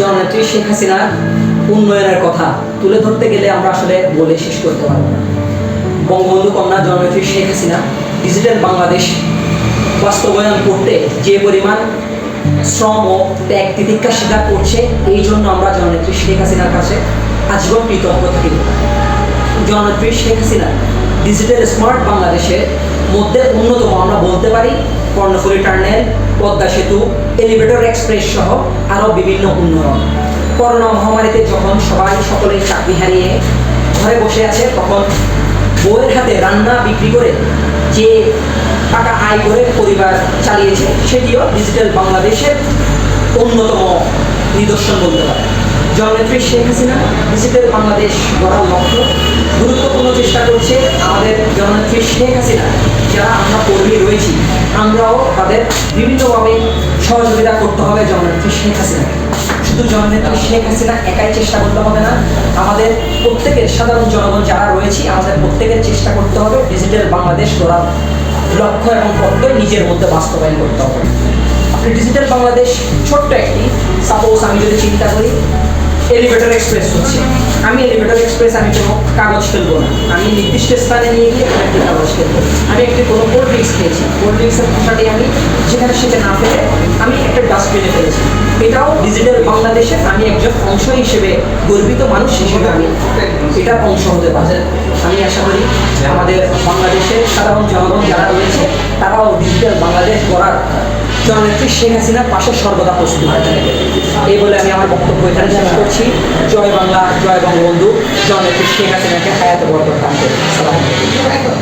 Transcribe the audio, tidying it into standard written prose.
জননেত্রী শেখ হাসিনার উন্নয়নের কথা তুলে ধরতে গেলে আমরা আসলে বলে শেষ করতে পারবো না। বঙ্গবন্ধু কন্যা জননেত্রী শেখ হাসিনা ডিজিটাল বাংলাদেশ বাস্তবায়ন করতে যে পরিমাণ শ্রম ও ত্যাগ তিতিক্ষা স্বীকার করছে, এই জন্য আমরা জননেত্রী শেখ হাসিনার কাছে আজীবন কৃতজ্ঞ থাকি। জননেত্রী শেখ হাসিনা ডিজিটাল স্মার্ট বাংলাদেশের মধ্যে অন্যতম আমরা বলতে পারি কর্ণফুলী টার্নেল, পদ্মা সেতু, এলিভেটর এক্সপ্রেস সহ আরও বিভিন্ন উন্নয়ন। করোনা মহামারীতে যখন সকলেই চাকরি হারিয়ে ঘরে বসে আছে, তখন বউয়ের হাতে রান্না বিক্রি করে যে টাকা আয় করে পরিবার চালিয়েছে, সেটিও ডিজিটাল বাংলাদেশের অন্যতম নিদর্শন বলতে পারে। জননেত্রী শেখ হাসিনা ডিজিটাল বাংলাদেশ গড়ার লক্ষ্য গুরুত্বপূর্ণ চেষ্টা করছে। আমাদের জননেত্রী শেখ হাসিনা যারা আমরা কর্মী রয়েছি, আমরাও তাদের বিভিন্নভাবে সহযোগিতা করতে হবে জননেত্রী শেখ হাসিনাকে। শুধু জননেত্রী শেখ হাসিনা একাই চেষ্টা করতে হবে না, আমাদের প্রত্যেকের সাধারণ জনগণ যারা রয়েছি, আমাদের প্রত্যেকের চেষ্টা করতে হবে ডিজিটাল বাংলাদেশ গড়ার লক্ষ্য এবং প্রত্যয় নিজের মধ্যে বাস্তবায়ন করতে হবে। ডিজিটাল বাংলাদেশ ছোট্ট একটি, সাপোজ আমি যদি চিন্তা করি এলিভেটর এক্সপ্রেস হচ্ছে, আমি এলিভেটর এক্সপ্রেস আমি কোনো কাগজ ফেলবো না, আমি নির্দিষ্ট স্থানে নিয়ে গিয়ে একটি কাগজ ফেলবো। আমি একটি কোনো কোল্ড ড্রিঙ্কস খেয়েছি, কোল্ড ড্রিঙ্কসের খোসাটি আমি যেখানে সেটা না ফেলে আমি একটা ডাস্টবিনে ফেলেছি। এটাও ডিজিটাল বাংলাদেশের আমি একজন অংশ হিসেবে, গর্বিত মানুষ হিসেবে আমি এটার অংশ হতে পারি। আমি আশা করি আমাদের বাংলাদেশের সাধারণ জনগণ যারা রয়েছে, তারাও ডিজিটাল বাংলাদেশ গড়ার জননেত্রী শেখ হাসিনার পাশে সর্বদা প্রস্তুত হয়ে থাকবে। এই বলে আমি আমার বক্তব্য এখানে শেষ করছি। জয় বাংলা, জয় বঙ্গবন্ধু, জননেত্রী শেখ হাসিনাকে হায়াতে বরকত দান করুন। আসসালামু আলাইকুম।